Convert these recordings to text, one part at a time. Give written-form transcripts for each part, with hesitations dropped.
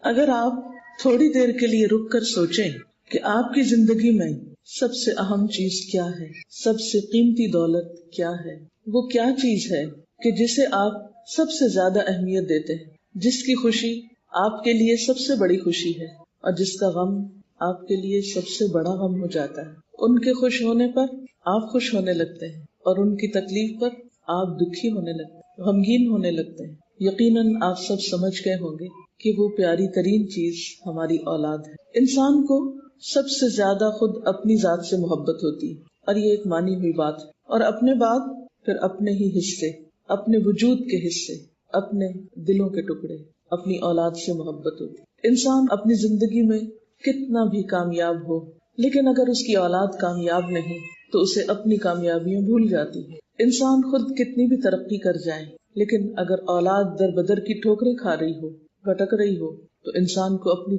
اگر آپ تھوڑی دیر کے لیے رک کر سوچیں کہ آپ کی زندگی میں سب سے اہم چیز کیا ہے، سب سے قیمتی دولت کیا ہے، وہ کیا چیز ہے کہ جسے آپ سب سے زیادہ اہمیت دیتے ہیں، جس کی خوشی آپ کے لیے سب سے بڑی خوشی ہے اور جس کا غم آپ کے لیے سب سے بڑا غم ہو جاتا ہے۔ ان کے خوش ہونے پر آپ خوش ہونے لگتے ہیں اور ان کی تکلیف پر آپ دکھی ہونے لگتے ہیں، غمگین ہونے لگتے ہیں۔ یقیناً آپ سب سمجھ گئے ہوں گے کہ وہ پیاری ترین چیز ہماری اولاد ہے۔ انسان کو سب سے زیادہ خود اپنی ذات سے محبت ہوتی ہے، اور یہ ایک مانی ہوئی بات ہے، اور اپنے بعد پھر اپنے ہی حصے، اپنے وجود کے حصے، اپنے دلوں کے ٹکڑے، اپنی اولاد سے محبت ہوتی ہے۔ انسان اپنی زندگی میں کتنا بھی کامیاب ہو، لیکن اگر اس کی اولاد کامیاب نہیں تو اسے اپنی کامیابیاں بھول جاتی ہے۔ انسان خود کتنی بھی ترقی کر جائے، لیکن اگر اولاد در بدر کی ٹھوکریں کھا رہی ہو، بھٹک رہی ہو، تو انسان کو اپنی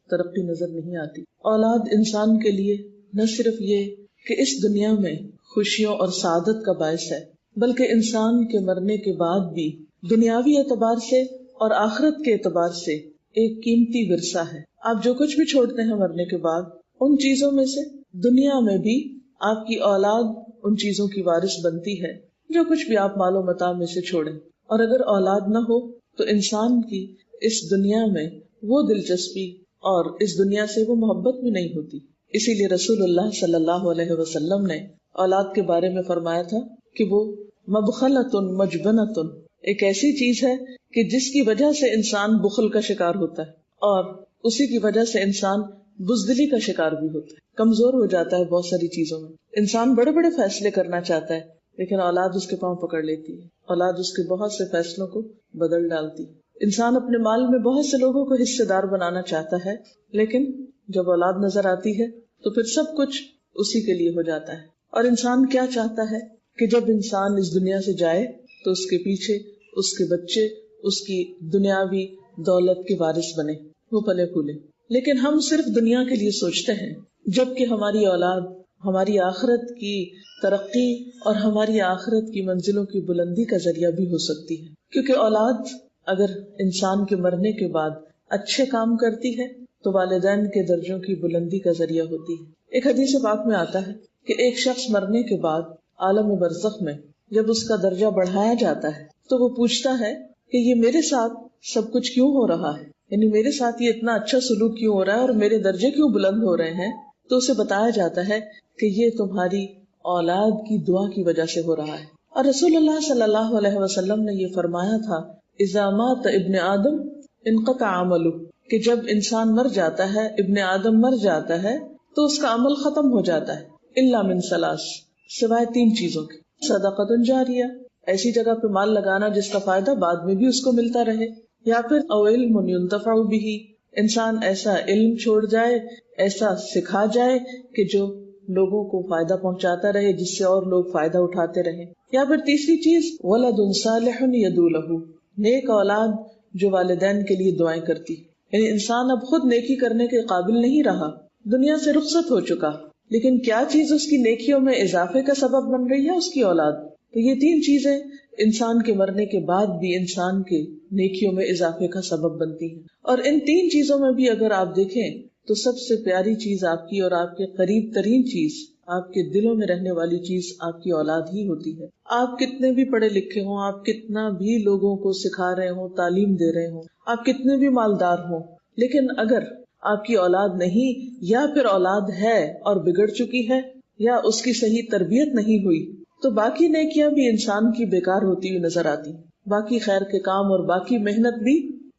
ترقی نظر نہیں آتی۔ اولاد انسان کے لیے نہ صرف یہ کہ اس دنیا میں خوشیوں اور سعادت کا باعث ہے، بلکہ انسان کے مرنے کے بعد بھی دنیاوی اعتبار سے اور آخرت کے اعتبار سے ایک قیمتی ورثہ ہے۔ آپ جو کچھ بھی چھوڑتے ہیں مرنے کے بعد، ان چیزوں میں سے دنیا میں بھی آپ کی اولاد ان چیزوں کی وارث بنتی ہے، جو کچھ بھی آپ مال و متاع میں سے چھوڑیں۔ اور اگر اولاد نہ ہو تو انسان کی اس دنیا میں وہ دلچسپی اور اس دنیا سے وہ محبت بھی نہیں ہوتی۔ اسی لیے رسول اللہ صلی اللہ علیہ وسلم نے اولاد کے بارے میں فرمایا تھا کہ وہ مبخلۃ مجبنۃ، ایک ایسی چیز ہے کہ جس کی وجہ سے انسان بخل کا شکار ہوتا ہے، اور اسی کی وجہ سے انسان بزدلی کا شکار بھی ہوتا ہے، کمزور ہو جاتا ہے بہت ساری چیزوں میں۔ انسان بڑے بڑے فیصلے کرنا چاہتا ہے، لیکن اولاد اس کے پاؤں پکڑ لیتی ہے، اولاد اس کے بہت سے فیصلوں کو بدل ڈالتی ہے۔ انسان اپنے مال میں بہت سے لوگوں کو حصے دار بنانا چاہتا ہے، لیکن جب اولاد نظر آتی ہے تو پھر سب کچھ اسی کے لیے ہو جاتا ہے۔ اور انسان کیا چاہتا ہے کہ جب انسان اس دنیا سے جائے تو اس کے پیچھے اس کے بچے اس کی دنیاوی دولت کے وارث بنے، وہ پلے پھولے۔ لیکن ہم صرف دنیا کے لیے سوچتے ہیں، جبکہ ہماری اولاد ہماری آخرت کی ترقی اور ہماری آخرت کی منزلوں کی بلندی کا ذریعہ بھی ہو سکتی ہے، کیونکہ اولاد اگر انسان کے مرنے کے بعد اچھے کام کرتی ہے تو والدین کے درجوں کی بلندی کا ذریعہ ہوتی ہے۔ ایک حدیث پاک میں آتا ہے کہ ایک شخص مرنے کے بعد عالم برزخ میں جب اس کا درجہ بڑھایا جاتا ہے تو وہ پوچھتا ہے کہ یہ میرے ساتھ سب کچھ کیوں ہو رہا ہے، یعنی میرے ساتھ یہ اتنا اچھا سلوک کیوں ہو رہا ہے اور میرے درجے کیوں بلند ہو رہے ہیں؟ تو اسے بتایا جاتا ہے کہ یہ تمہاری اولاد کی دعا کی وجہ سے ہو رہا ہے۔ اور رسول اللہ صلی اللہ علیہ وسلم نے یہ فرمایا تھا، اذا مات ابن آدم انقطع عملہ، کہ جب انسان مر جاتا ہے، ابن آدم مر جاتا ہے تو اس کا عمل ختم ہو جاتا ہے، الا من ثلاث، سوائے تین چیزوں کے، صدقۃ جاریہ، ایسی جگہ پہ مال لگانا جس کا فائدہ بعد میں بھی اس کو ملتا رہے، یا پھر او علم ينتفع به، انسان ایسا علم چھوڑ جائے، ایسا سکھا جائے کہ جو لوگوں کو فائدہ پہنچاتا رہے، جس سے اور لوگ فائدہ اٹھاتے رہیں، یا پھر تیسری چیز ولد صالح يدعو له، نیک اولاد جو والدین کے لیے دعائیں کرتی۔ یعنی انسان اب خود نیکی کرنے کے قابل نہیں رہا، دنیا سے رخصت ہو چکا، لیکن کیا چیز اس کی نیکیوں میں اضافے کا سبب بن رہی ہے؟ اس کی اولاد۔ تو یہ تین چیزیں انسان کے مرنے کے بعد بھی انسان کے نیکیوں میں اضافے کا سبب بنتی ہیں، اور ان تین چیزوں میں بھی اگر آپ دیکھیں تو سب سے پیاری چیز آپ کی اور آپ کے قریب ترین چیز، آپ کے دلوں میں رہنے والی چیز آپ کی اولاد ہی ہوتی ہے۔ آپ کتنے بھی پڑھے لکھے ہوں، آپ کتنا بھی لوگوں کو سکھا رہے ہوں، تعلیم دے رہے ہوں، آپ کتنے بھی مالدار ہوں، لیکن اگر آپ کی اولاد نہیں، یا پھر اولاد ہے اور بگڑ چکی ہے، یا اس کی صحیح تربیت نہیں ہوئی، تو باقی نیکیاں بھی انسان کی بیکار ہوتی ہوئی نظر آتی، باقی خیر کے کام اور باقی محنت بھی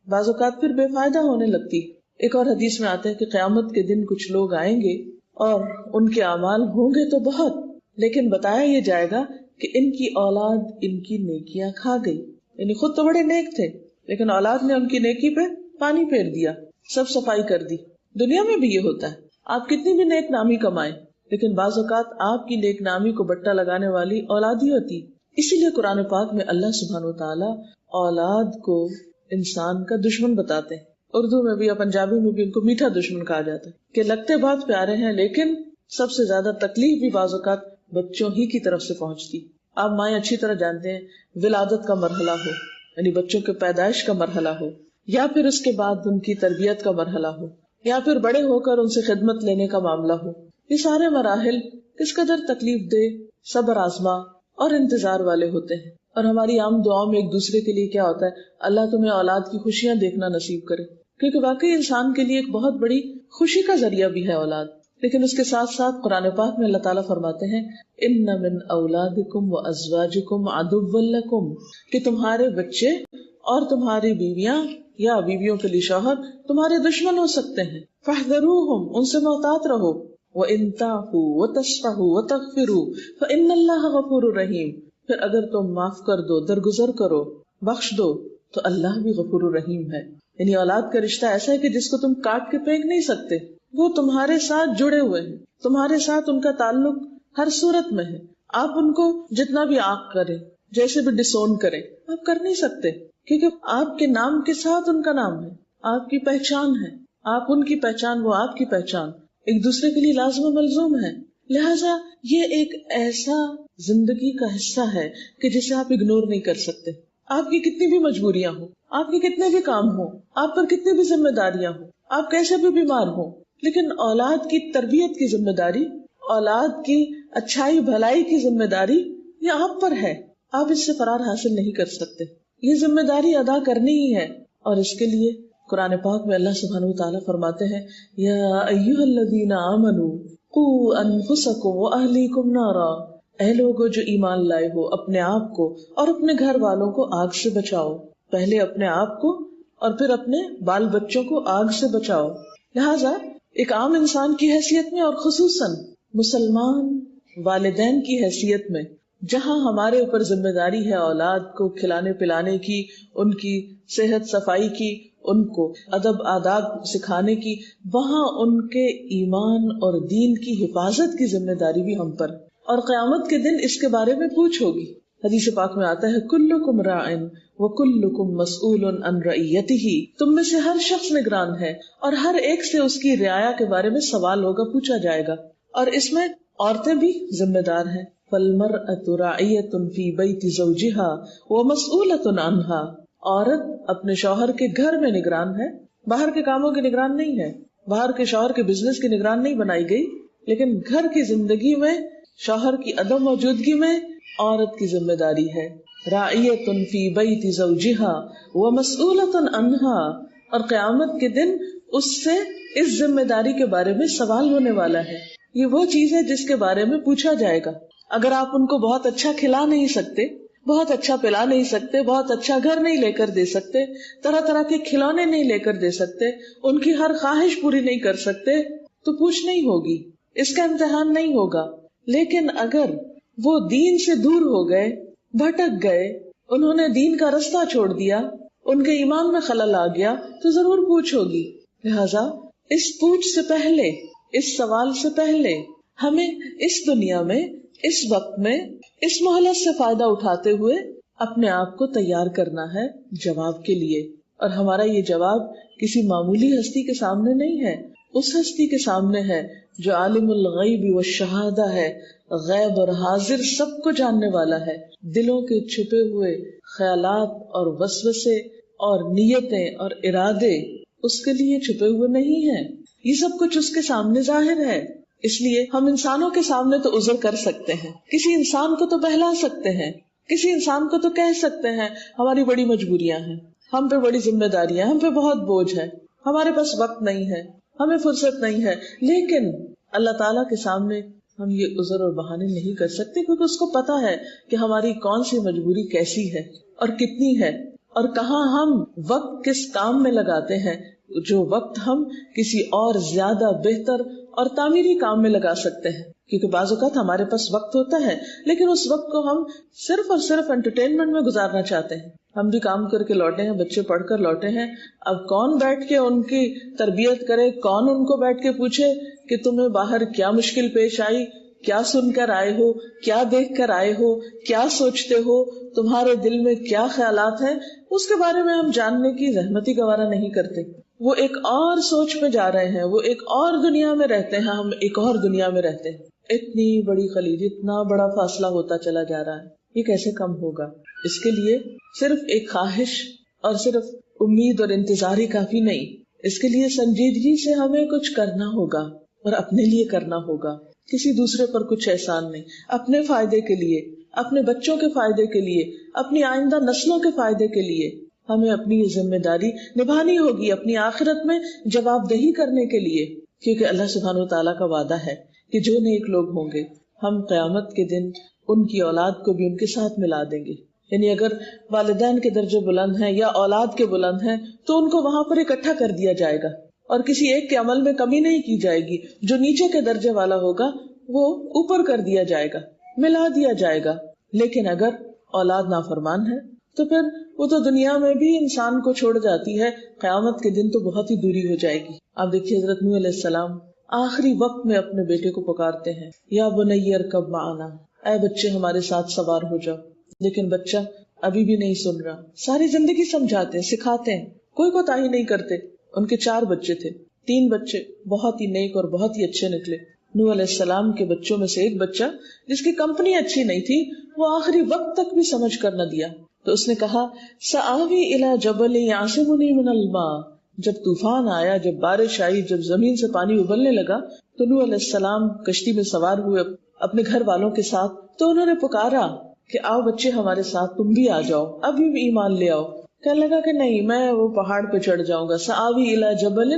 بعض اوقات پھر بے فائدہ ہونے لگتی۔ ایک اور حدیث میں آتا ہے کہ قیامت کے دن کچھ لوگ آئیں گے اور ان کے اعمال ہوں گے تو بہت، لیکن بتایا یہ جائے گا کہ ان کی اولاد ان کی نیکیاں کھا گئی، یعنی خود تو بڑے نیک تھے لیکن اولاد نے ان کی نیکی پہ پانی پھیر دیا، سب صفائی کر دی۔ دنیا میں بھی یہ ہوتا ہے، آپ کتنی بھی نیک نامی کمائیں لیکن بعض اوقات آپ کی نیک نامی کو بٹا لگانے والی اولاد ہی ہوتی۔ اسی لیے قرآن پاک میں اللہ سبحانہ وتعالی اولاد کو انسان کا دشمن بتاتے ہیں۔ اردو میں بھی یا پنجابی میں بھی ان کو میٹھا دشمن کہا جاتا ہے کہ لگتے بہت پیارے ہیں لیکن سب سے زیادہ تکلیف بھی بعض اوقات بچوں ہی کی طرف سے پہنچتی۔ آپ مائیں اچھی طرح جانتے ہیں، ولادت کا مرحلہ ہو، یعنی بچوں کے پیدائش کا مرحلہ ہو، یا پھر اس کے بعد ان کی تربیت کا مرحلہ ہو، یا پھر بڑے ہو کر ان سے خدمت لینے کا معاملہ ہو، یہ سارے مراحل کس قدر تکلیف دہ، صبر آزما اور انتظار والے ہوتے ہیں. اور ہماری عام دعاؤں میں ایک دوسرے کے لیے کیا ہوتا ہے، اللہ تمہیں اولاد کی خوشیاں دیکھنا نصیب کرے، کیونکہ واقعی انسان کے لیے ایک بہت بڑی خوشی کا ذریعہ بھی ہے اولاد. لیکن اس کے ساتھ ساتھ قرآن پاک میں اللہ تعالیٰ فرماتے ہیں ان من اولادکم و ازواجکم عدو لکم، کہ تمہارے بچے اور تمہاری بیویاں یا بیویوں کے لیے شوہر تمہارے دشمن ہو سکتے ہیں. فاحذروہم، ان سے محتاط رہو. وَإِن تَعْفُوا وَتَصْفَحُوا وَتَغْفِرُوا فَإِنَّ اللَّهَ غَفُورٌ رَحِيمٌ، پھر اگر تم معاف کر دو، درگزر کرو، بخش دو، تو اللہ بھی غفور الرحیم ہے. یعنی اولاد کا رشتہ ایسا ہے کہ جس کو تم کاٹ کے پھینک نہیں سکتے، وہ تمہارے ساتھ جڑے ہوئے ہیں، تمہارے ساتھ ان کا تعلق ہر صورت میں ہے. آپ ان کو جتنا بھی عاق کریں، جیسے بھی ڈسون کریں، آپ کر نہیں سکتے، کیونکہ آپ کے نام کے ساتھ ان کا نام ہے، آپ کی پہچان ہے، آپ ان کی پہچان، وہ آپ کی پہچان، ایک دوسرے کے لیے لازم و ملزوم ہے. لہٰذا یہ ایک ایسا زندگی کا حصہ ہے کہ جسے آپ اگنور نہیں کر سکتے. آپ کی کتنی بھی مجبوریاں ہوں، آپ کے کتنے بھی کام ہوں، آپ پر کتنی بھی ذمہ داریاں ہوں، آپ کیسے بھی بیمار ہوں، لیکن اولاد کی تربیت کی ذمہ داری، اولاد کی اچھائی بھلائی کی ذمہ داری یہ آپ پر ہے. آپ اس سے فرار حاصل نہیں کر سکتے، یہ ذمہ داری ادا کرنی ہی ہے. اور اس کے لیے قرآن پاک میں اللہ سبحانہ وتعالیٰ فرماتے ہیں یا ایھا الذین آمنوا قوا انفسکم واہلیکم نارا، اے لوگو جو ایمان لائے ہو، اپنے آپ کو اور اپنے گھر والوں کو آگ سے بچاؤ. پہلے اپنے آپ کو اور پھر اپنے بال بچوں کو آگ سے بچاؤ. لہٰذا ایک عام انسان کی حیثیت میں اور خصوصاً مسلمان والدین کی حیثیت میں، جہاں ہمارے اوپر ذمہ داری ہے اولاد کو کھلانے پلانے کی، ان کی صحت صفائی کی، ان کو ادب آداب سکھانے کی، وہاں ان کے ایمان اور دین کی حفاظت کی ذمہ داری بھی ہم پر. اور قیامت کے دن اس کے بارے میں پوچھ ہوگی. حدیث پاک میں آتا ہے کلکم راعٍ وکلکم مسئول عن رعیتہ، تم میں سے ہر شخص نگران ہے اور ہر ایک سے اس کی رعایا کے بارے میں سوال ہوگا، پوچھا جائے گا. اور اس میں عورتیں بھی ذمہ دار ہیں. فالمرأة راعیۃ فی بیت زوجہا ومسئولۃ عنہا، عورت اپنے شوہر کے گھر میں نگران ہے، باہر کے کاموں کی نگران نہیں ہے. باہر کے شوہر کے بزنس کی نگران نہیں بنائی گئی، لیکن گھر کی زندگی میں شوہر کی عدم موجودگی میں عورت کی ذمہ داری ہے. راعیۃ فی بیت زوجہا ومسئولۃ عنہا، اور قیامت کے دن اس سے اس ذمہ داری کے بارے میں سوال ہونے والا ہے. یہ وہ چیز ہے جس کے بارے میں پوچھا جائے گا. اگر آپ ان کو بہت اچھا کھلا نہیں سکتے، بہت اچھا پلا نہیں سکتے، بہت اچھا گھر نہیں لے کر دے سکتے، طرح طرح کے کھلونے نہیں لے کر دے سکتے، ان کی ہر خواہش پوری نہیں کر سکتے، تو پوچھ نہیں ہوگی، اس کا امتحان نہیں ہوگا. لیکن اگر وہ دین سے دور ہو گئے، بھٹک گئے، انہوں نے دین کا رستہ چھوڑ دیا، ان کے ایمان میں خلل آ گیا، تو ضرور پوچھ ہوگی. لہذا اس پوچھ سے پہلے، اس سوال سے پہلے ہمیں اس دنیا میں، اس وقت میں، اس مہلت سے فائدہ اٹھاتے ہوئے اپنے آپ کو تیار کرنا ہے جواب کے لیے. اور ہمارا یہ جواب کسی معمولی ہستی کے سامنے نہیں ہے، اس ہستی کے سامنے ہے جو عالم الغیب والشہادہ ہے، غیب اور حاضر سب کو جاننے والا ہے. دلوں کے چھپے ہوئے خیالات اور وسوسے اور نیتیں اور ارادے اس کے لیے چھپے ہوئے نہیں ہیں، یہ سب کچھ اس کے سامنے ظاہر ہے. اس لیے ہم انسانوں کے سامنے تو عذر کر سکتے ہیں، کسی انسان کو تو بہلا سکتے ہیں، کسی انسان کو تو کہہ سکتے ہیں ہماری بڑی مجبوریاں ہیں، ہم پہ بڑی ذمہ داریاں، ہم پہ بہت بوجھ ہے، ہمارے پاس وقت نہیں ہے، ہمیں فرصت نہیں ہے. لیکن اللہ تعالیٰ کے سامنے ہم یہ عذر اور بہانے نہیں کر سکتے، کیونکہ اس کو پتا ہے کہ ہماری کون سی مجبوری کیسی ہے اور کتنی ہے، اور کہاں ہم وقت کس کام میں لگاتے ہیں جو وقت ہم کسی اور زیادہ بہتر اور تعمیری کام میں لگا سکتے ہیں. کیونکہ بعض اوقات ہمارے پاس وقت ہوتا ہے، لیکن اس وقت کو ہم صرف اور صرف انٹرٹینمنٹ میں گزارنا چاہتے ہیں. ہم بھی کام کر کے لوٹے ہیں، بچے پڑھ کر لوٹے ہیں، اب کون بیٹھ کے ان کی تربیت کرے، کون ان کو بیٹھ کے پوچھے کہ تمہیں باہر کیا مشکل پیش آئی، کیا سن کر آئے ہو، کیا دیکھ کر آئے ہو، کیا سوچتے ہو، تمہارے دل میں کیا خیالات ہیں، اس کے بارے میں ہم جاننے کی زحمت ہی گوارا نہیں کرتے. وہ ایک اور سوچ میں جا رہے ہیں، وہ ایک اور دنیا میں رہتے ہیں، ہم ایک اور دنیا میں رہتے ہیں. اتنی بڑی خلیج، اتنا بڑا فاصلہ ہوتا چلا جا رہا ہے، یہ کیسے کم ہوگا؟ اس کے لیے صرف ایک خواہش اور صرف امید اور انتظار ہی کافی نہیں، اس کے لیے سنجیدگی سے ہمیں کچھ کرنا ہوگا، اور اپنے لیے کرنا ہوگا، کسی دوسرے پر کچھ احسان نہیں، اپنے فائدے کے لیے، اپنے بچوں کے فائدے کے لیے، اپنی آئندہ نسلوں کے فائدے کے لیے ہمیں اپنی یہ ذمہ داری نبھانی ہوگی، اپنی آخرت میں جواب دہی کرنے کے لیے، کیونکہ اللہ سبحانہ و تعالیٰ کا وعدہ ہے کہ جو نیک لوگ ہوں گے ہم قیامت کے دن ان کی اولاد کو بھی ان کے ساتھ ملا دیں گے. یعنی اگر والدین کے درجے بلند ہیں یا اولاد کے بلند ہیں تو ان کو وہاں پر اکٹھا کر دیا جائے گا اور کسی ایک کے عمل میں کمی نہیں کی جائے گی. جو نیچے کے درجے والا ہوگا وہ اوپر کر دیا جائے گا، ملا دیا جائے گا. لیکن اگر اولاد نافرمان ہے تو پھر وہ تو دنیا میں بھی انسان کو چھوڑ جاتی ہے، قیامت کے دن تو بہت ہی دوری ہو جائے گی. آپ دیکھیے حضرت نوح علیہ السلام آخری وقت میں اپنے بیٹے کو پکارتے ہیں، یا بنی ارکب معنا، اے بچے ہمارے ساتھ سوار ہو جاؤ. لیکن بچہ ابھی بھی نہیں سن رہا. ساری زندگی سمجھاتے ہیں، سکھاتے ہیں، کوئی کوتاہی نہیں کرتے. ان کے 4 بچے تھے، 3 بچے بہت ہی نیک اور بہت ہی اچھے نکلے. نوح علیہ السلام کے بچوں میں سے ایک بچہ جس کی کمپنی اچھی نہیں تھی، وہ آخری وقت تک بھی سمجھ کر نہ دیا. تو اس نے کہا سآوی الی جبل یعصمنی من الماء. جب طوفان آیا، جب بارش آئی، جب زمین سے پانی ابلنے لگا تو نوح علیہ السلام کشتی میں سوار ہوئے اپنے گھر والوں کے ساتھ. تو انہوں نے پکارا کہ آؤ بچے ہمارے ساتھ، تم بھی آ جاؤ، ابھی بھی ایمان لے آؤ. کہنے لگا کہ نہیں، میں وہ پہاڑ پہ چڑھ جاؤں گا. سآوی الی جبل،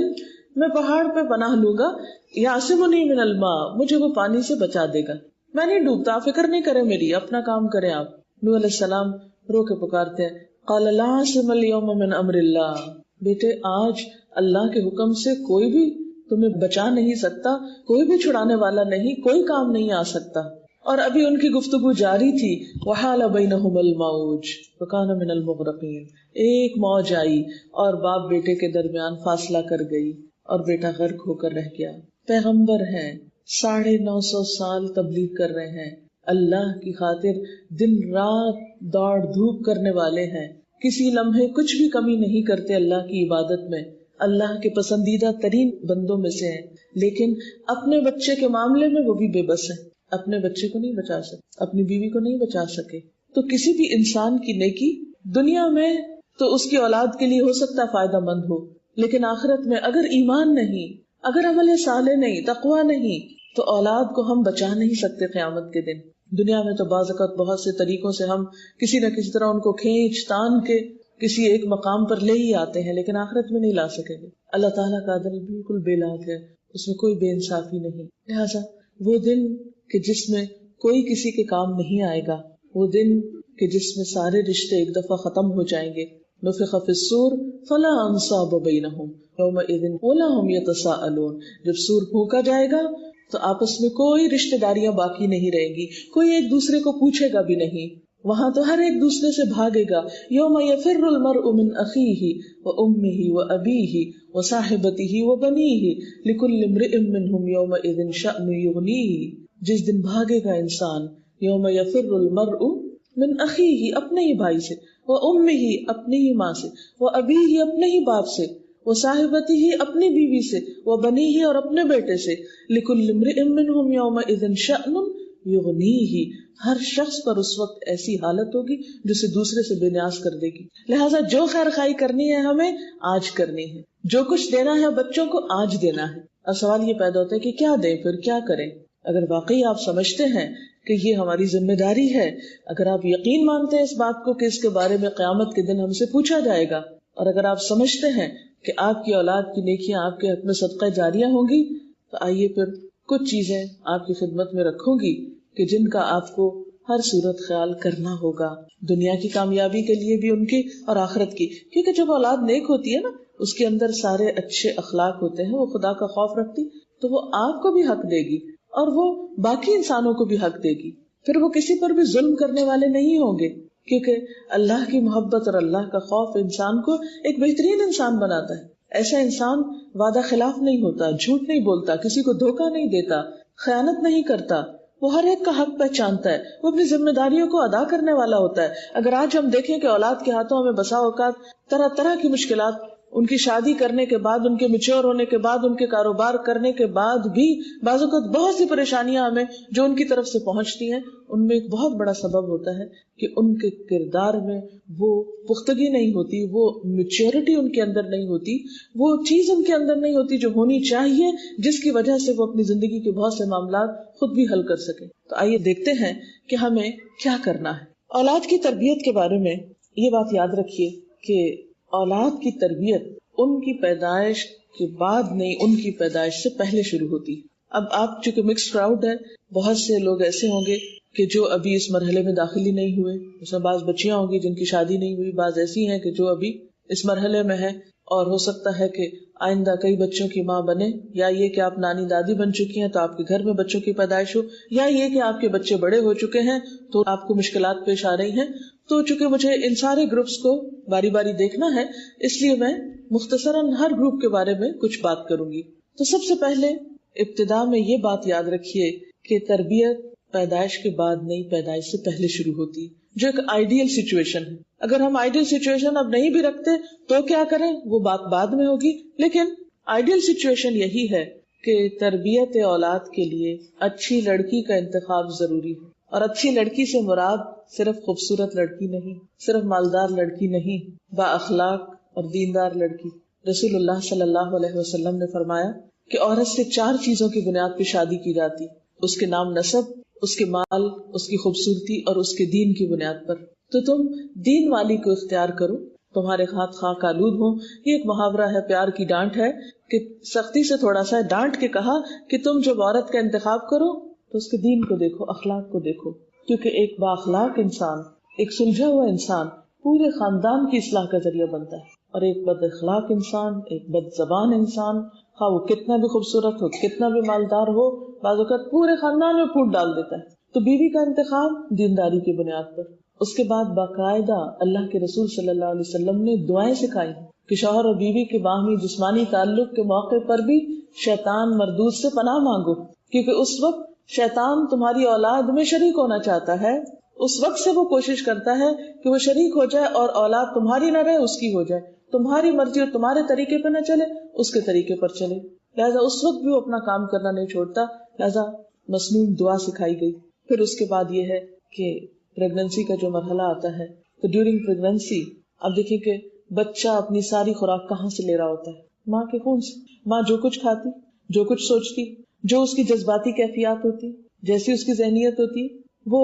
میں پہاڑ پہ پناہ لوں گا، یعصمنی من الماء، مجھے وہ پانی سے بچا دے گا، میں نہیں ڈوبتا، فکر نہیں کرے میری، اپنا کام کریں آپ. نوح علیہ السلام رو کے پکارتے ہیں، قال لا عاصم اليوم من امر اللہ. بیٹے آج اللہ کے حکم سے کوئی بھی تمہیں بچا نہیں سکتا، کوئی بھی چھڑانے والا نہیں، کوئی کام نہیں آ سکتا. اور ابھی ان کی گفتگو جاری تھی، وحال بینہم الموج فکان من المغرقین. ایک موج آئی اور باپ بیٹے کے درمیان فاصلہ کر گئی اور بیٹا غرق ہو کر رہ گیا. پیغمبر ہیں، 950 سال تبلیغ کر رہے ہیں، اللہ کی خاطر دن رات دوڑ دھوپ کرنے والے ہیں، کسی لمحے کچھ بھی کمی نہیں کرتے اللہ کی عبادت میں، اللہ کے پسندیدہ ترین بندوں میں سے ہیں. لیکن اپنے بچے کے معاملے میں وہ بھی بے بس ہیں، اپنے بچے کو نہیں بچا سکے، اپنی بیوی کو نہیں بچا سکے. تو کسی بھی انسان کی نیکی دنیا میں تو اس کی اولاد کے لیے ہو سکتا فائدہ مند ہو، لیکن آخرت میں اگر ایمان نہیں، اگر عمل صالح نہیں، تقوی نہیں، تو اولاد کو ہم بچا نہیں سکتے قیامت کے دن. دنیا میں تو بعض اوقات بہت سے طریقوں سے ہم کسی نہ کسی طرح ان کو کھینچ تان کے کسی ایک مقام پر لے ہی آتے ہیں، لیکن آخرت میں نہیں لا سکیں گے. اللہ تعالیٰ کا عدل بالکل بے لاگ ہے، اس میں کوئی بے انصافی نہیں. لہٰذا وہ دن کہ جس میں کوئی کسی کے کام نہیں آئے گا، وہ دن کہ جس میں سارے رشتے ایک دفعہ ختم ہو جائیں گے. نفخ فی الصور فلا انصاب بینہم یومئذ ولا ہم یتساءلون. جب سور پھونکا جائے گا تو آپس میں کوئی رشتہ داریاں باقی نہیں رہیں گی، کوئی ایک دوسرے کو پوچھے گا بھی نہیں. وہاں تو ہر ایک دوسرے سے بھاگے گا. یوم یفر المرء من اخیہ وامہ وابیہ وصاحبتہ وبنیہ لکل امرئ منہم یومئذ شأن یغنیہ. جس دن بھاگے گا انسان، یوم یفر المرء من اخیہ، اپنے ہی بھائی سے، وامہ، اپنی ہی ماں سے، وابیہ، اپنے ہی باپ سے، وصاحبتہ، اپنی بیوی سے، وبنیہ، اور اپنے بیٹے سے. لکل امرئ منہم یومئذ شأن یغنیہ. ہر شخص پر اس وقت ایسی حالت ہوگی جو اسے دوسرے سے بے نیاز کر دے گی. لہٰذا جو خیر خائی کرنی ہے ہمیں آج کرنی ہے، جو کچھ دینا ہے بچوں کو آج دینا ہے. اب سوال یہ پیدا ہوتا ہے کہ کیا دیں، پھر کیا کریں؟ اگر واقعی آپ سمجھتے ہیں کہ یہ ہماری ذمہ داری ہے، اگر آپ یقین مانتے ہیں اس بات کو کہ اس کے بارے میں قیامت کے دن ہم سے پوچھا جائے گا، اور اگر آپ سمجھتے ہیں کہ آپ کی اولاد کی نیکیاں آپ کے حق میں صدقہ جاریہ ہوں گی، تو آئیے پھر کچھ چیزیں آپ کی خدمت میں رکھوں گی کہ جن کا آپ کو ہر صورت خیال کرنا ہوگا، دنیا کی کامیابی کے لیے بھی ان کی اور آخرت کی. کیونکہ جب اولاد نیک ہوتی ہے نا، اس کے اندر سارے اچھے اخلاق ہوتے ہیں، وہ خدا کا خوف رکھتی، تو وہ آپ کو بھی حق دے گی اور وہ باقی انسانوں کو بھی حق دے گی. پھر وہ کسی پر بھی ظلم کرنے والے نہیں ہوں گے، کیونکہ اللہ کی محبت اور اللہ کا خوف انسان کو ایک بہترین انسان بناتا ہے. ایسا انسان وعدہ خلاف نہیں ہوتا، جھوٹ نہیں بولتا، کسی کو دھوکہ نہیں دیتا، خیانت نہیں کرتا، وہ ہر ایک کا حق پہچانتا ہے، وہ اپنی ذمہ داریوں کو ادا کرنے والا ہوتا ہے. اگر آج ہم دیکھیں کہ اولاد کے ہاتھوں ہمیں بسا اوقات طرح طرح کی مشکلات ان کی شادی کرنے کے بعد، ان کے میچور ہونے کے بعد، ان کے کاروبار کرنے کے بعد بھی بعض اوقات بہت سی پریشانیاں ہمیں جو ان کی طرف سے پہنچتی ہیں، ان میں ایک بہت بڑا سبب ہوتا ہے کہ ان کے کردار میں وہ پختگی نہیں ہوتی، وہ میچورٹی ان کے اندر نہیں ہوتی، وہ چیز ان کے اندر نہیں ہوتی جو ہونی چاہیے، جس کی وجہ سے وہ اپنی زندگی کے بہت سے معاملات خود بھی حل کر سکیں۔ تو آئیے دیکھتے ہیں کہ ہمیں کیا کرنا ہے۔ اولاد کی تربیت کے بارے میں یہ بات یاد رکھیے کہ اولاد کی تربیت ان کی پیدائش کے بعد نہیں، ان کی پیدائش سے پہلے شروع ہوتی۔ اب آپ چونکہ مکس کراؤڈ ہے، بہت سے لوگ ایسے ہوں گے کہ جو ابھی اس مرحلے میں داخل ہی نہیں ہوئے، اس میں بعض بچیاں ہوں گی جن کی شادی نہیں ہوئی، بعض ایسی ہیں کہ جو ابھی اس مرحلے میں ہے، اور ہو سکتا ہے کہ آئندہ کئی بچوں کی ماں بنے، یا یہ کہ آپ نانی دادی بن چکی ہیں تو آپ کے گھر میں بچوں کی پیدائش ہو، یا یہ کہ آپ کے بچے بڑے ہو چکے ہیں تو آپ کو مشکلات پیش آ رہی ہیں۔ تو چونکہ مجھے ان سارے گروپس کو باری باری دیکھنا ہے، اس لیے میں مختصراً ہر گروپ کے بارے میں کچھ بات کروں گی۔ تو سب سے پہلے ابتدا میں یہ بات یاد رکھیے کہ تربیت پیدائش کے بعد نہیں، پیدائش سے پہلے شروع ہوتی، جو ایک آئیڈیل سچویشن ہے۔ اگر ہم آئیڈیل سچویشن اب نہیں بھی رکھتے تو کیا کریں، وہ بات بعد میں ہوگی، لیکن آئیڈیل سچویشن یہی ہے کہ تربیت اولاد کے لیے اچھی لڑکی کا انتخاب ضروری ہے۔ اور اچھی لڑکی سے مراد صرف خوبصورت لڑکی نہیں، صرف مالدار لڑکی نہیں، با اخلاق اور دیندار لڑکی۔ رسول اللہ صلی اللہ علیہ وسلم نے فرمایا کہ عورت سے 4 چیزوں کی بنیاد پہ شادی کی جاتی، اس کے نام نسب، اس کے مال، اس کی خوبصورتی اور اس کے دین کی بنیاد پر۔ تو تم دین والی کو اختیار کرو، تمہارے ہاتھ خاک آلود ہوں۔ یہ ایک محاورہ ہے، پیار کی ڈانٹ ہے کہ سختی سے تھوڑا سا ڈانٹ کے کہا کہ تم جب عورت کا انتخاب کرو تو اس کے دین کو دیکھو، اخلاق کو دیکھو، کیونکہ ایک با اخلاق انسان، ایک سلجھا ہوا انسان پورے خاندان کی اصلاح کا ذریعہ بنتا ہے، اور ایک بد اخلاق انسان، ایک بد زبان انسان، خواہ وہ کتنا بھی خوبصورت ہو، کتنا بھی مالدار ہو، بعض اوقات پورے خاندان میں پھوٹ ڈال دیتا ہے۔ تو بیوی کا انتخاب دینداری کی بنیاد پر۔ اس کے بعد باقاعدہ اللہ کے رسول صلی اللہ علیہ وسلم نے دعائیں سکھائی کہ شوہر اور بیوی کے باہمی جسمانی تعلق کے موقع پر بھی شیطان مردود سے پناہ مانگو، کیونکہ اس وقت شیطان تمہاری اولاد میں شریک ہونا چاہتا ہے، اس وقت سے وہ کوشش کرتا ہے کہ وہ شریک ہو جائے اور اولاد تمہاری نہ رہے، اس کی ہو جائے، تمہاری مرضی اور تمہارے طریقے پہ نہ چلے، اس کے طریقے پر چلے۔ لہذا اس وقت بھی وہ اپنا کام کرنا نہیں چھوڑتا، لہذا مسنون دعا سکھائی گئی۔ پھر اس کے بعد یہ ہے کہ پریگننسی کا جو مرحلہ آتا ہے، تو ڈیورنگ پریگننسی اب دیکھیں کہ بچہ اپنی ساری خوراک کہاں سے لے رہا ہوتا ہے؟ ماں کے خون سے۔ ماں جو کچھ کھاتی، جو کچھ سوچتی، جو اس کی جذباتی کیفیات ہوتی، جیسی اس کی ذہنیت ہوتی، وہ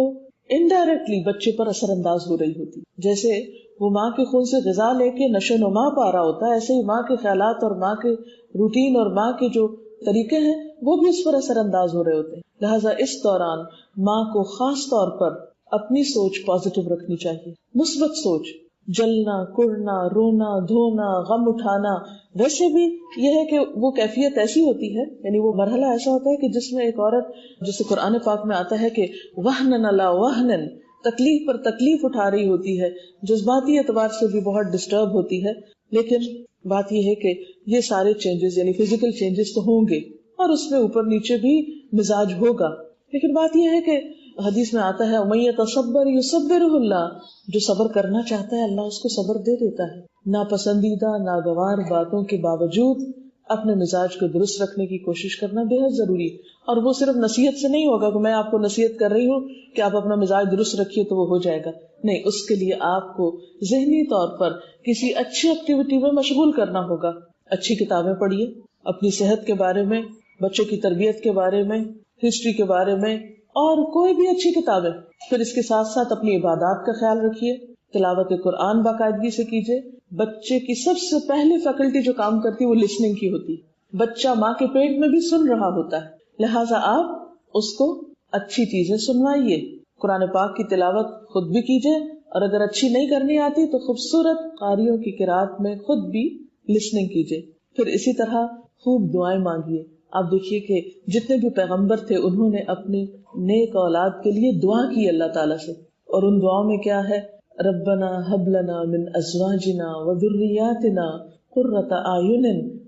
انڈائریکٹلی بچے پر اثر انداز ہو رہی ہوتی۔ جیسے وہ ماں کے خون سے غذا لے کے نشو و نما پا رہا ہوتا ہے، ایسے ہی ماں کے خیالات اور ماں کے روٹین اور ماں کے جو طریقے ہیں وہ بھی اس پر اثر انداز ہو رہے ہوتے ہیں۔ لہٰذا اس دوران ماں کو خاص طور پر اپنی سوچ پازیٹو رکھنی چاہیے، مثبت سوچ، جلنا، کڑنا، رونا، دھونا، غم اٹھانا۔ ویسے بھی یہ ہے کہ وہ کیفیت ایسی ہوتی ہے، یعنی وہ مرحلہ ایسا ہوتا ہے کہ جس میں ایک عورت، جسے قرآن پاک میں آتا ہے کہ وہنن علی وہنن، تکلیف پر تکلیف اٹھا رہی ہوتی ہے، جذباتی اعتبار سے بھی بہت ڈسٹرب ہوتی ہے۔ لیکن بات یہ ہے کہ یہ سارے چینجز یعنی فزیکل چینجز تو ہوں گے، اور اس میں اوپر نیچے بھی مزاج ہوگا، لیکن بات یہ ہے کہ حدیث میں آتا ہے وَمَن يَتَصَبَّرْ يُصَبِّرْهُ اللَّهُ، جو صبر کرنا چاہتا ہے اللہ اس کو صبر دے دیتا ہے۔ ناپسندیدہ ناگوار باتوں کے باوجود اپنے مزاج کو درست رکھنے کی کوشش کرنا بے حد ضروری ہے، اور وہ صرف نصیحت سے نہیں ہوگا کہ میں آپ کو نصیحت کر رہی ہوں کہ آپ اپنا مزاج درست رکھیے تو وہ ہو جائے گا، نہیں، اس کے لیے آپ کو ذہنی طور پر کسی اچھی ایکٹیویٹی میں مشغول کرنا ہوگا۔ اچھی کتابیں پڑھیے، اپنی صحت کے بارے میں، بچوں کی تربیت کے بارے میں، ہسٹری کے بارے میں، اور کوئی بھی اچھی کتابیں۔ پھر اس کے ساتھ ساتھ اپنی عبادات کا خیال رکھیے، تلاوت قرآن باقاعدگی سے کیجیے۔ بچے کی سب سے پہلی فیکلٹی جو کام کرتی ہے وہ لسننگ کی ہوتی ہے، بچہ ماں کے پیٹ میں بھی سن رہا ہوتا ہے، لہٰذا آپ اس کو اچھی چیزیں سنوائیے، قرآن پاک کی تلاوت خود بھی کیجیے، اور اگر اچھی نہیں کرنی آتی تو خوبصورت قاریوں کی قرات میں خود بھی لسننگ کیجیے۔ پھر اسی طرح خوب دعائیں مانگیے۔ آپ دیکھیے کہ جتنے بھی پیغمبر تھے انہوں نے اپنی نیک اولاد کے لیے دعا کی اللہ تعالیٰ سے، اور ان دعاؤں میں کیا ہے؟ ربنا ہب لنا من ازواجنا وذریاتنا قرۃ اعین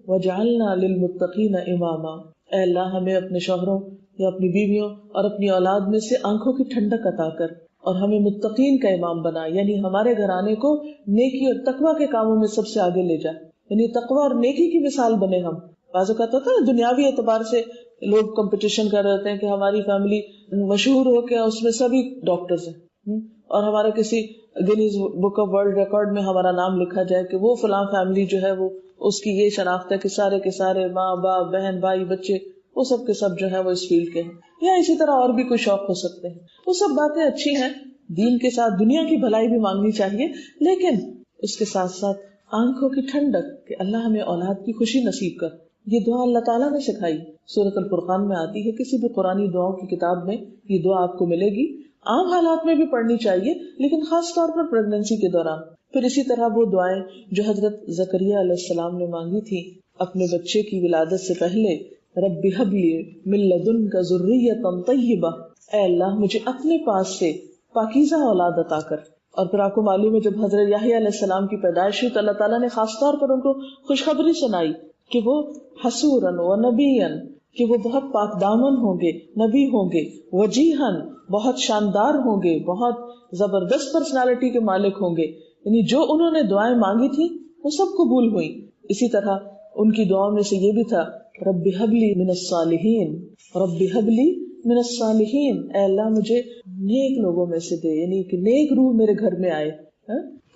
واجعلنا للمتقین اماما۔ اے اللہ ہمیں اپنے شوہروں یا اپنی بیویوں اور اپنی اولاد میں سے آنکھوں کی ٹھنڈک عطا کر، اور ہمیں متقین کا امام بنا، یعنی ہمارے گھرانے کو نیکی اور تقوی کے کاموں میں سب سے آگے لے جائے۔ یعنی تقوی اور نیکی کی مثال بنے ہم. بعض اوقات ہوتا ہے دنیاوی اعتبار سے لوگ کمپٹیشن کر رہے ہیں کہ ہماری فیملی مشہور ہو کے اس میں سبھی ڈاکٹرز ہیں اور ہمارا کسی Guinness book of world record میں ہمارا نام لکھا جائے کہ وہ فلاں فیملی جو ہے وہ اس کی یہ شناخت ہے کہ سارے کے سارے ماں باپ بہن بھائی بچے وہ سب کے سب جو ہے وہ اس فیلڈ کے ہیں. یا اسی طرح اور بھی کوئی شوق ہو سکتے ہیں. وہ سب باتیں اچھی ہیں, دین کے ساتھ دنیا کی بھلائی بھی مانگنی چاہیے, لیکن اس کے ساتھ ساتھ آنکھوں کی ٹھنڈک کہ اللہ ہمیں اولاد کی خوشی نصیب کر. یہ دعا اللہ تعالیٰ نے سکھائی, سورۃ الفرقان میں آتی ہے, کسی بھی قرآنی دعاؤں کی کتاب میں یہ دعا آپ کو ملے گی. عام حالات میں بھی پڑھنی چاہیے لیکن خاص طور پر پریگنینسی کے دوران. پھر اسی طرح وہ دعائیں جو حضرت زکریا علیہ السلام نے مانگی تھی اپنے بچے کی ولادت سے پہلے, رب ہب لی من لدنک ذریۃ طیبہ, اے اللہ مجھے اپنے پاس سے پاکیزہ اولاد عطا کر. اور پھر آپ کو معلوم ہے جب حضرت یحییٰ علیہ السلام کی پیدائش ہوئی تو اللہ تعالیٰ نے خاص طور پر ان کو خوشخبری سنائی کہ وہ حسوراً و نبیًا, کہ وہ بہت پاک دامن ہوں گے, نبی ہوں گے, وجیہاً بہت شاندار ہوں گے, بہت زبردست پرسنالٹی کے مالک ہوں گے. یعنی جو انہوں نے دعائیں مانگی تھی وہ سب قبول ہوئی. اسی طرح ان کی دعاؤں میں سے یہ بھی تھا رب ہب لی من الصالحین, رب ہب لی من الصالحین, اے اللہ مجھے نیک لوگوں میں سے دے, یعنی کہ نیک روح میرے گھر میں آئے.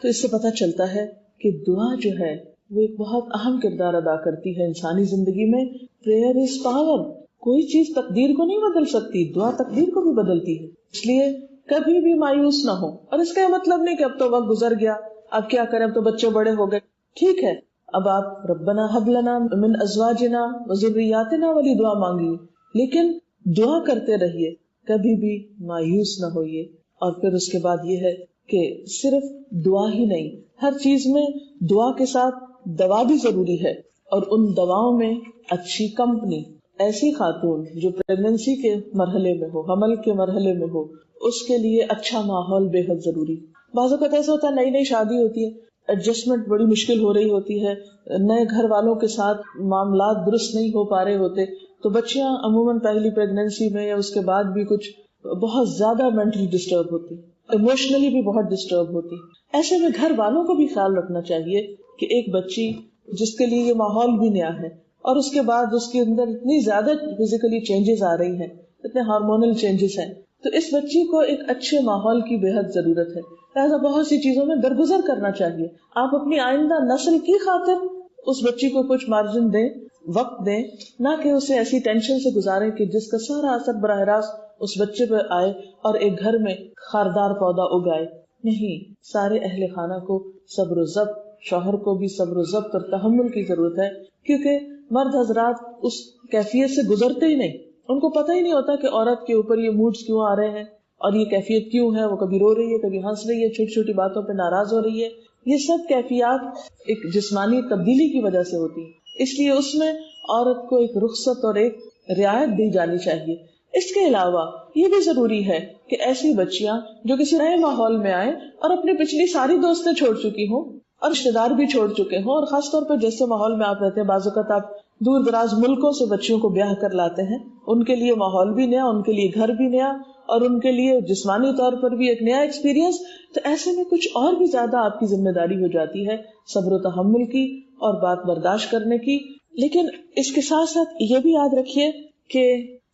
تو اس سے پتہ چلتا ہے کہ دعا جو ہے وہ ایک بہت اہم کردار ادا کرتی ہے انسانی زندگی میں. Prayer is power. کوئی چیز تقدیر کو نہیں بدل سکتی, دعا تقدیر کو بھی بدلتی ہے. اس لیے کبھی بھی مایوس نہ ہو. اور اس کا یہ مطلب نہیں کہ اب تو وقت گزر گیا, اب کیا کریں, اب تو بچے بڑے ہو گئے. ٹھیک ہے, اب آپ ربنا حب لنا من ازواجنا وذریاتنا والی دعا مانگیے, لیکن دعا کرتے رہیے, کبھی بھی مایوس نہ ہوئیے. اور پھر اس کے بعد یہ ہے کہ صرف دعا ہی نہیں, ہر چیز میں دعا کے ساتھ دوا بھی ضروری ہے. اور ان دواؤں میں اچھی کمپنی, ایسی خاتون جو پریگننسی کے مرحلے میں ہو, حمل کے مرحلے میں ہو, اس کے لیے اچھا ماحول بے حد ضروری. بعض اوقات ایسا ہوتا ہے نئی نئی شادی ہوتی ہے, ایڈجسٹمنٹ بڑی مشکل ہو رہی ہوتی ہے, نئے گھر والوں کے ساتھ معاملات درست نہیں ہو پا رہے ہوتے, تو بچیاں عموماً پہلی پریگننسی میں یا اس کے بعد بھی کچھ بہت زیادہ مینٹلی ڈسٹرب ہوتی, ایموشنلی بھی بہت ڈسٹرب ہوتی. ایسے میں گھر والوں کو بھی خیال رکھنا چاہیے کہ ایک بچی جس کے لیے یہ ماحول بھی نیا ہے اور اس کے بعد اس کے اندر اتنی زیادہ فزیکلی چینجز آ رہی ہیں, اتنے ہارمونل چینجز ہیں, تو اس بچی کو ایک اچھے ماحول کی بے حد ضرورت ہے. لہٰذا بہت سی چیزوں میں درگزر کرنا چاہیے. آپ اپنی آئندہ نسل کی خاطر اس بچی کو کچھ مارجن دیں, وقت دیں, نہ کہ اسے ایسی ٹینشن سے گزاریں کہ جس کا سارا اثر براہ راست اس بچے پہ آئے اور ایک گھر میں خاردار پودا اگائے. نہیں, سارے اہل خانہ کو صبر و ضبط, شوہر کو بھی صبر و ضبط اور تحمل کی ضرورت ہے, کیونکہ مرد حضرات اس کیفیت سے گزرتے ہی نہیں. ان کو پتہ ہی نہیں ہوتا کہ عورت کے اوپر یہ موڈز کیوں آ رہے ہیں اور یہ کیفیت کیوں ہے, وہ کبھی رو رہی ہے, کبھی ہنس رہی ہے, چھوٹی چھوٹی باتوں پہ ناراض ہو رہی ہے. یہ سب کیفیات ایک جسمانی تبدیلی کی وجہ سے ہوتی ہے. اس لیے اس میں عورت کو ایک رخصت اور ایک رعایت دی جانی چاہیے. اس کے علاوہ یہ بھی ضروری ہے کہ ایسی بچیاں جو کسی نئے ماحول میں آئیں اور اپنی پچھلی ساری دوستیں چھوڑ چکی ہوں اور رشتے دار بھی چھوڑ چکے ہوں, اور خاص طور پر جیسے ماحول میں آپ رہتے ہیں, بعض اوقات آپ دور دراز ملکوں سے بچیوں کو بیاہ کر لاتے ہیں, ان کے لیے ماحول بھی نیا, ان کے لیے گھر بھی نیا, اور ان کے لیے جسمانی طور پر بھی ایک نیا ایکسپیرینس. تو ایسے میں کچھ اور بھی زیادہ آپ کی ذمہ داری ہو جاتی ہے صبر و تحمل کی اور بات برداشت کرنے کی. لیکن اس کے ساتھ ساتھ یہ بھی یاد رکھیے کہ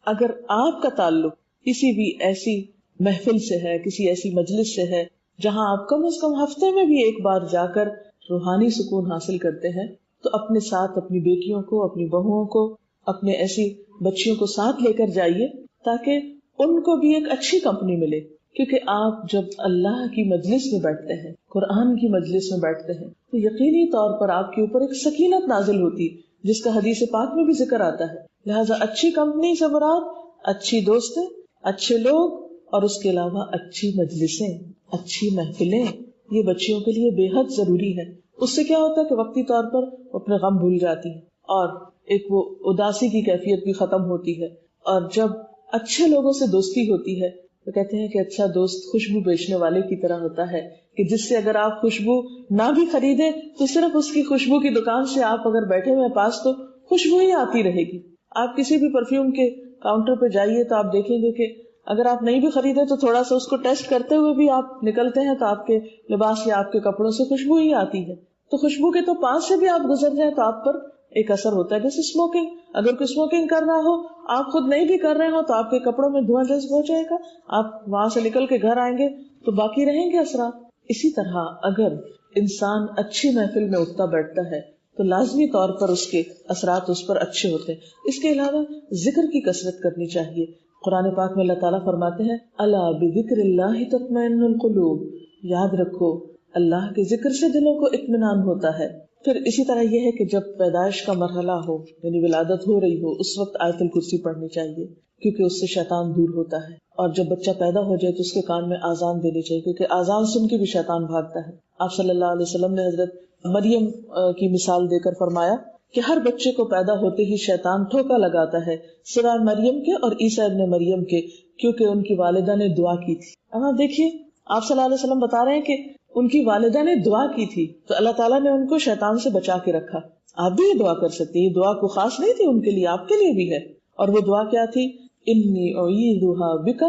اگر آپ کا تعلق کسی بھی ایسی محفل سے ہے, کسی ایسی مجلس سے ہے جہاں آپ کم از کم ہفتے میں بھی ایک بار جا کر روحانی سکون حاصل کرتے ہیں, تو اپنے ساتھ اپنی بیٹیوں کو, اپنی بہوؤں کو, اپنے ایسی بچیوں کو ساتھ لے کر جائیے تاکہ ان کو بھی ایک اچھی کمپنی ملے. کیونکہ آپ جب اللہ کی مجلس میں بیٹھتے ہیں, قرآن کی مجلس میں بیٹھتے ہیں, تو یقینی طور پر آپ کے اوپر ایک سکینت نازل ہوتی جس کا حدیث پاک میں بھی ذکر آتا ہے. لہٰذا اچھی کمپنی سے مراد اچھی دوستیں, اچھے لوگ, اور اس کے علاوہ اچھی مجلسیں, اچھی محفلیں, یہ بچیوں کے لیے بے حد ضروری ہے. اس سے کیا ہوتا ہے کہ وقتی طور پر وہ اپنے غم بھول جاتی ہے اور ایک وہ اداسی کی کیفیت بھی ختم ہوتی ہے. اور جب اچھے لوگوں سے دوستی ہوتی ہے تو کہتے ہیں کہ اچھا دوست خوشبو بیچنے والے کی طرح ہوتا ہے, کہ جس سے اگر آپ خوشبو نہ بھی خریدے تو صرف اس کی خوشبو کی دکان سے آپ اگر بیٹھے ہوئے پاس تو خوشبو ہی آتی رہے گی. آپ کسی بھی پرفیوم کے کاؤنٹر پہ جائیے تو آپ دیکھیں گے کہ اگر آپ نہیں بھی خریدے تو تھوڑا سا اس کو ٹیسٹ کرتے ہوئے بھی آپ نکلتے ہیں تو آپ کے لباس یا آپ کے کپڑوں سے خوشبو ہی آتی ہے. تو خوشبو کے تو پاس سے بھی آپ گزر جائیں تو آپ پر ایک اثر ہوتا ہے. جیسے اسموکنگ، اگر کوئی اسموکنگ کر رہا ہو، آپ خود نہیں بھی کر رہے ہو تو آپ کے کپڑوں میں دھواں جذب ہو جائے گا، آپ وہاں سے نکل کے گھر آئیں گے تو باقی رہیں گے اثرات. اسی طرح اگر انسان اچھی محفل میں اٹھتا بیٹھتا ہے تو لازمی طور پر اس کے اثرات اس پر اچھے ہوتے ہیں. اس کے علاوہ ذکر کی کثرت کرنی چاہیے. قرآن پاک میں اللہ تعالیٰ فرماتے ہیں الا بذکر اللہ تطمئن القلوب، یاد رکھو اللہ کے ذکر سے دلوں کو اطمینان ہوتا ہے. پھر اسی طرح یہ ہے کہ جب پیدائش کا مرحلہ ہو، یعنی ولادت ہو رہی ہو، اس وقت آیت الکرسی پڑھنی چاہیے کیونکہ اس سے شیطان دور ہوتا ہے. اور جب بچہ پیدا ہو جائے تو اس کے کان میں آذان دینی چاہیے کیونکہ آذان سن کے بھی شیطان بھاگتا ہے. آپ صلی اللہ علیہ وسلم نے حضرت مریم کی مثال دے کر فرمایا کہ ہر بچے کو پیدا ہوتے ہی شیطان ٹھوکا لگاتا ہے سوائے مریم کے اور عیسیٰ ابن مریم کے، کیونکہ ان کی والدہ نے دعا کی تھی. اب آپ دیکھیے آپ صلی اللہ علیہ وسلم بتا رہے ہیں کہ ان کی والدہ نے دعا کی تھی تو اللہ تعالیٰ نے ان کو شیطان سے بچا کے رکھا. آپ بھی یہ دعا کر سکتے ہیں، یہ دعا کو خاص نہیں تھی ان کے لیے، آپ کے لیے بھی ہے. اور وہ دعا کیا تھی؟ انی اعیذھا بک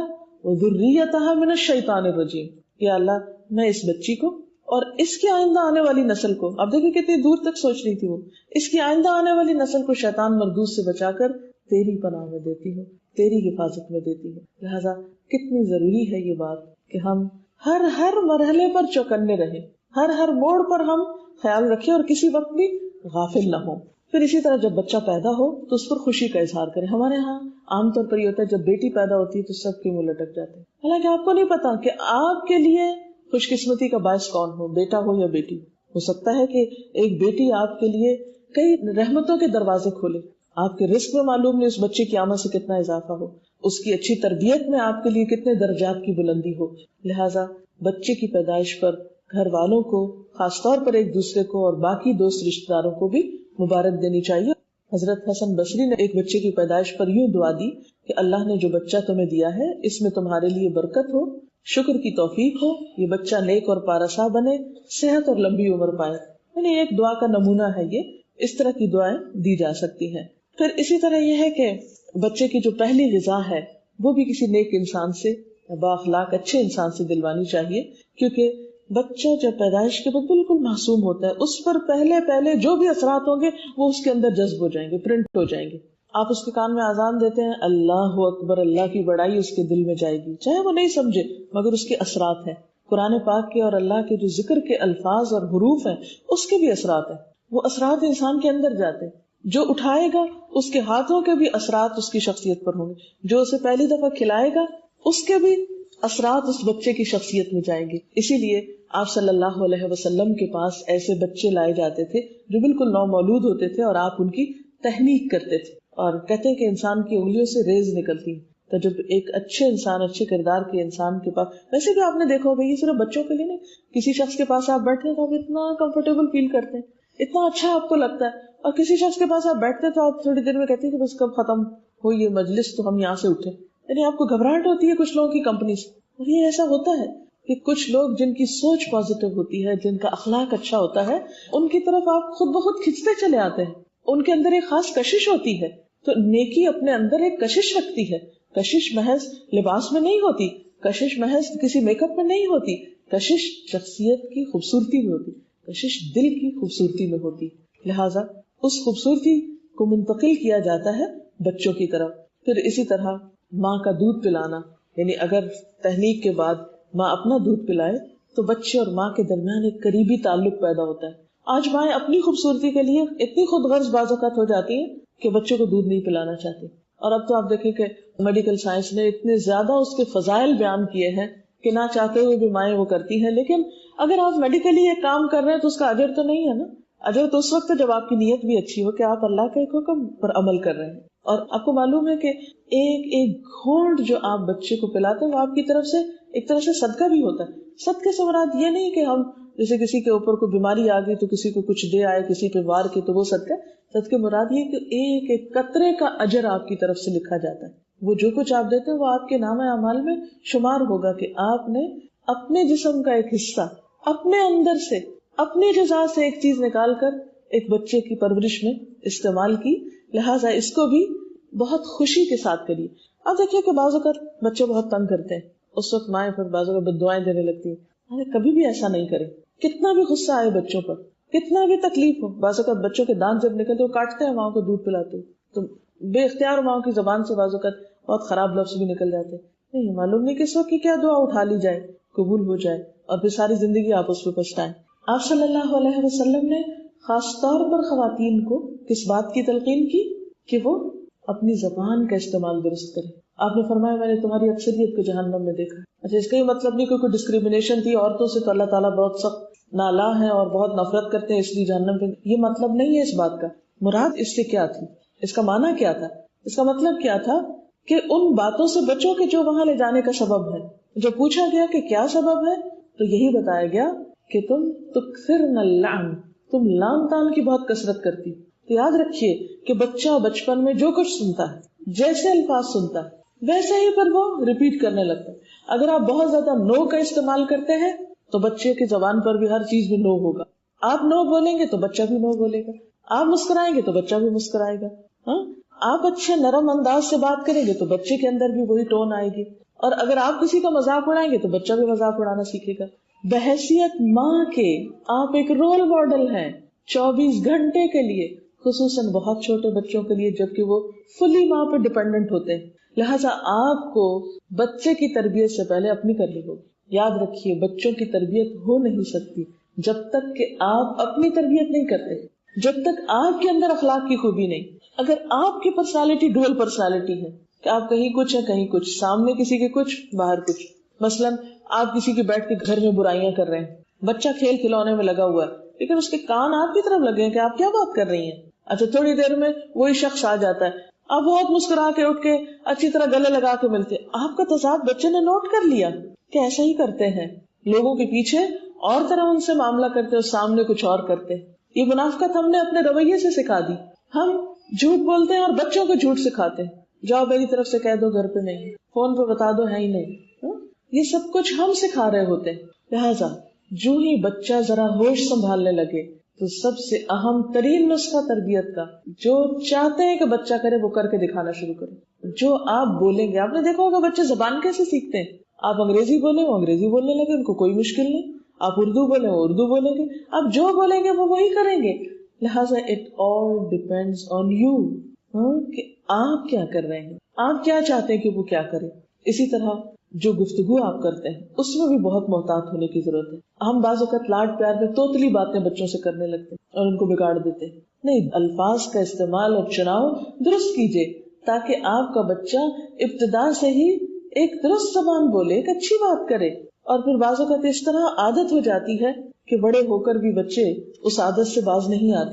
وذریتھا من الشیطان الرجیم. یا اللہ میں اس بچی کو اور اس کی آئندہ آنے والی نسل کو، اب دیکھیں کتنی دور تک سوچ رہی تھی وہ، اس کی آئندہ آنے والی نسل کو شیطان مردود سے بچا کر تیری پناہ میں دیتی ہوں، تیری حفاظت میں دیتی ہوں. لہذا کتنی ضروری ہے یہ بات کہ ہم ہر مرحلے پر چوکنے رہیں، ہر موڑ پر ہم خیال رکھیں اور کسی وقت بھی غافل نہ ہوں. پھر اسی طرح جب بچہ پیدا ہو تو اس پر خوشی کا اظہار کریں. ہمارے ہاں عام طور پر یہ ہوتا ہے جب بیٹی پیدا ہوتی ہے تو سب کے منہ لٹک جاتے ہیں، حالانکہ آپ کو نہیں پتا کہ آپ کے لیے خوش قسمتی کا باعث کون ہو، بیٹا ہو یا بیٹی. ہو سکتا ہے کہ ایک بیٹی آپ کے لیے کئی رحمتوں کے دروازے کھولے، آپ کے رزق میں معلوم نہیں اس بچے کی آمد سے کتنا اضافہ ہو، اس کی اچھی تربیت میں آپ کے لیے کتنے درجات کی بلندی ہو. لہٰذا بچے کی پیدائش پر گھر والوں کو، خاص طور پر ایک دوسرے کو اور باقی دوست رشتہ داروں کو بھی مبارک دینی چاہیے. حضرت حسن بصری نے ایک بچے کی پیدائش پر یوں دعا دی کہ اللہ نے جو بچہ تمہیں دیا ہے اس میں تمہارے لیے برکت ہو، شکر کی توفیق ہو، یہ بچہ نیک اور پارسا بنے، صحت اور لمبی عمر پائے. یعنی ایک دعا کا نمونہ ہے یہ، اس طرح کی دعائیں دی جا سکتی ہیں. پھر اسی طرح یہ ہے کہ بچے کی جو پہلی غذا ہے وہ بھی کسی نیک انسان سے، با اخلاق اچھے انسان سے دلوانی چاہیے، کیونکہ بچہ جب پیدائش کے بعد بالکل معصوم ہوتا ہے، اس پر پہلے جو بھی اثرات ہوں گے وہ اس کے اندر جذب ہو جائیں گے، پرنٹ ہو جائیں گے. آپ اس کے کان میں اذان دیتے ہیں اللہ اکبر، اللہ کی بڑائی اس کے دل میں جائے گی، چاہے وہ نہیں سمجھے مگر اس کے اثرات ہیں. قرآن پاک کے اور اللہ کے جو ذکر کے الفاظ اور حروف ہیں اس کے بھی اثرات ہیں، وہ اثرات انسان کے اندر جاتے ہیں. جو اٹھائے گا اس کے ہاتھوں کے بھی اثرات اس کی شخصیت پر ہوں گے، جو اسے پہلی دفعہ کھلائے گا اس کے بھی اثرات اس بچے کی شخصیت میں جائیں گے. اسی لیے آپ صلی اللہ علیہ وسلم کے پاس ایسے بچے لائے جاتے تھے جو بالکل نومولود ہوتے تھے اور آپ ان کی تحنیک کرتے تھے، اور کہتے ہیں کہ انسان کی انگلیوں سے ریز نکلتی. تو جب ایک اچھے انسان، اچھے کردار کے انسان کے پاس، ویسے بھی آپ نے دیکھا ہوگا یہ صرف بچوں کے لیے نہیں، کسی شخص کے پاس آپ بیٹھتے ہیں تو آپ اتنا کمفرٹیبل فیل کرتے ہیں، اتنا اچھا آپ کو لگتا ہے، اور کسی شخص کے پاس آپ بیٹھتے تو آپ تھوڑی دیر میں کہتے ہیں کہ بس کب ختم ہو یہ مجلس تو ہم یہاں سے اٹھے. یعنی آپ کو گھبراہٹ ہوتی ہے کچھ لوگوں کی کمپنی سے. اور یہ ایسا ہوتا ہے کہ کچھ لوگ جن کی سوچ پازیٹو ہوتی ہے، جن کا اخلاق اچھا ہوتا ہے، ان کی طرف آپ خود بخود کھنچتے چلے آتے ہیں. ان کے اندر ایک خاص کشش ہوتی ہے. تو نیکی اپنے اندر ایک کشش رکھتی ہے. کشش محض لباس میں نہیں ہوتی، کشش محض کسی میک اپ میں نہیں ہوتی، کشش شخصیت کی خوبصورتی میں ہوتی، کشش دل کی خوبصورتی میں ہوتی. لہٰذا اس خوبصورتی کو منتقل کیا جاتا ہے بچوں کی طرف. پھر اسی طرح ماں کا دودھ پلانا، یعنی اگر تحنیک کے بعد ماں اپنا دودھ پلائے تو بچے اور ماں کے درمیان ایک قریبی تعلق پیدا ہوتا ہے. آج مائیں اپنی خوبصورتی کے لیے اتنی خود غرض بعض اوقات ہو جاتی ہیں کہ بچوں کو دودھ نہیں پلانا چاہتی. اور اب تو آپ دیکھیں کہ میڈیکل سائنس نے اتنے زیادہ اس کے فضائل بیان کیے ہیں کہ نہ چاہتے ہوئے بھی مائیں وہ کرتی ہیں. لیکن اگر آپ میڈیکلی ایک کام کر رہے ہیں تو اس کا اجر تو نہیں ہے نا. اجر تو اس وقت جب آپ کی نیت بھی اچھی ہو کہ آپ اللہ کے ایک حکم پر عمل کر رہے ہیں. اور آپ کو معلوم ہے کہ ایک ایک گھونٹ جو آپ بچے کو پلاتے ہیں وہ آپ کی طرف سے ایک طرح سے صدقہ بھی ہوتا ہے. صدقے سے مراد یہ نہیں کہ ہم جیسے کسی کے اوپر کوئی بیماری آ گئی تو کسی کو کچھ دے آئے، کسی پہ وار کے تو وہ صدقہ. صدقے مراد یہ کہ ایک ایک قطرے کا اجر آپ کی طرف سے لکھا جاتا ہے. وہ جو کچھ آپ دیتے ہیں وہ آپ کے نام اعمال میں شمار ہوگا کہ آپ نے اپنے جسم کا ایک حصہ اپنے اندر سے اپنی غذا سے ایک چیز نکال کر ایک بچے کی پرورش میں استعمال کی. لہٰذا اس کو بھی بہت خوشی کے ساتھ کریے. اب دیکھیے کہ بعض اوقات بچے بہت تنگ کرتے ہیں، اس وقت مائیں پھر بعض اوقات بد دعائیں دینے لگتی ہیں. کبھی بھی ایسا نہیں کرے. کتنا بھی غصہ آئے بچوں پر، کتنا بھی تکلیف ہو. بعض اوقات بچوں کے دانت جب نکلتے وہ کاٹتے ہیں ماں کو دودھ پلاتے تو بے اختیار ماں کی زبان سے بعض اوقات بہت خراب لفظ بھی نکل جاتے. نہیں معلوم نہیں کس وقت کی کیا دعا اٹھا لی جائے, قبول ہو جائے اور پھر ساری زندگی آپ اس پہ پچھتائیں. آپ صلی اللہ علیہ وسلم نے خاص طور پر خواتین کو کس بات کی تلقین کی کہ وہ اپنی زبان کا استعمال درست کریں. آپ نے فرمایا میں نے تمہاری اکثریت کو جہنم میں دیکھا. اچھا اس کا یہ مطلب نہیں کہ کوئی ڈسکریمنیشن تھی عورتوں سے تو اللہ تعالیٰ بہت سخت نالا ہے اور بہت نفرت کرتے ہیں اس لیے جہنم پہ, یہ مطلب نہیں ہے اس بات کا. مراد اس سے کیا تھی, اس کا معنی کیا تھا, اس کا مطلب کیا تھا کہ ان باتوں سے بچو کہ جو وہاں لے جانے کا سبب ہے. جو پوچھا گیا کہ کیا سبب ہے تو یہی بتایا گیا کہ تم تکثرن اللعن, تم لعن طعن کی بہت کثرت کرتی. تو یاد رکھیے کہ بچہ بچپن میں جو کچھ سنتا ہے, جیسے الفاظ سنتا ہے ویسے ہی پر وہ ریپیٹ کرنے لگتا ہے. اگر آپ بہت زیادہ نو کا استعمال کرتے ہیں تو بچے کی زبان پر بھی ہر چیز میں نو ہوگا. آپ نو بولیں گے تو بچہ بھی نو بولے گا, آپ مسکرائیں گے تو بچہ بھی مسکرائے گا. ہاں آپ اچھے نرم انداز سے بات کریں گے تو بچے کے اندر بھی وہی ٹون آئے گی, اور اگر آپ کسی کا مذاق اڑائیں گے تو بچہ بھی مذاق اڑانا سیکھے گا. بحیثیت ماں کے آپ ایک رول ماڈل ہیں 24 گھنٹے کے لیے, خصوصاً بہت چھوٹے بچوں کے لیے جبکہ وہ فلی ماں پہ ڈیپینڈنٹ ہوتے ہیں. لہٰذا آپ کو بچے کی تربیت سے پہلے اپنی کرنی ہوگی. یاد رکھیے بچوں کی تربیت ہو نہیں سکتی جب تک کہ آپ اپنی تربیت نہیں کرتے, جب تک آپ کے اندر اخلاق کی خوبی نہیں. اگر آپ کی پرسنالٹی ڈوئل پرسنالٹی ہے کہ آپ کہیں کچھ ہیں کہیں کچھ, سامنے کسی کے کچھ باہر کچھ, مثلاً آپ کسی کے بیٹھ کے گھر میں برائیاں کر رہے ہیں, بچہ کھیل کھلونے میں لگا ہوا ہے لیکن اس کے کان آپ کی طرف لگے ہیں کہ آپ کیا بات کر رہی ہیں. اچھا تھوڑی دیر میں وہی شخص آ جاتا ہے, آپ بہت مسکرا کے اٹھ کے اچھی طرح گلے لگا کے ملتے, آپ کا تضاد بچے نے نوٹ کر لیا کہ ایسا ہی کرتے ہیں لوگوں کے پیچھے اور طرح ان سے معاملہ کرتے اور سامنے کچھ اور کرتے. یہ منافقت ہم نے اپنے رویے سے سکھا دی. ہم جھوٹ بولتے ہیں اور بچوں کو جھوٹ سکھاتے ہیں, جاؤ میری طرف سے کہہ دو گھر پہ نہیں, فون پہ بتا دو ہے ہی نہیں. یہ سب کچھ ہم سکھا رہے ہوتے ہیں. لہٰذا جو ہی بچہ ذرا ہوش سنبھالنے لگے تو سب سے اہم ترین نسخہ تربیت کا جو چاہتے ہیں کہ بچہ کرے وہ کر کے دکھانا شروع کرے. جو آپ بولیں گے, آپ نے دیکھا ہوگا بچے زبان کیسے سیکھتے ہیں, آپ انگریزی بولیں وہ انگریزی بولنے لگے, ان کو کوئی مشکل نہیں. آپ اردو بولیں وہ اردو بولیں گے, آپ جو بولیں گے وہ وہی کریں گے. لہٰذا it all depends on you کہ آپ کیا کر رہے ہیں, آپ کیا چاہتے ہیں کہ وہ کیا کرے. اسی طرح جو گفتگو آپ کرتے ہیں اس میں بھی بہت محتاط ہونے کی ضرورت ہے. ہم بعض اوقات لاڈ پیار میں توتلی باتیں بچوں سے کرنے لگتے ہیں اور ان کو بگاڑ دیتے ہیں. نہیں, الفاظ کا استعمال اور چناؤ درست کیجیے تاکہ آپ کا بچہ ابتدا سے ہی ایک درست زبان بولے, ایک اچھی بات کرے. اور پھر بعض اوقات اس طرح عادت ہو جاتی ہے کہ بڑے ہو کر بھی بچے اس عادت سے باز نہیں آتے.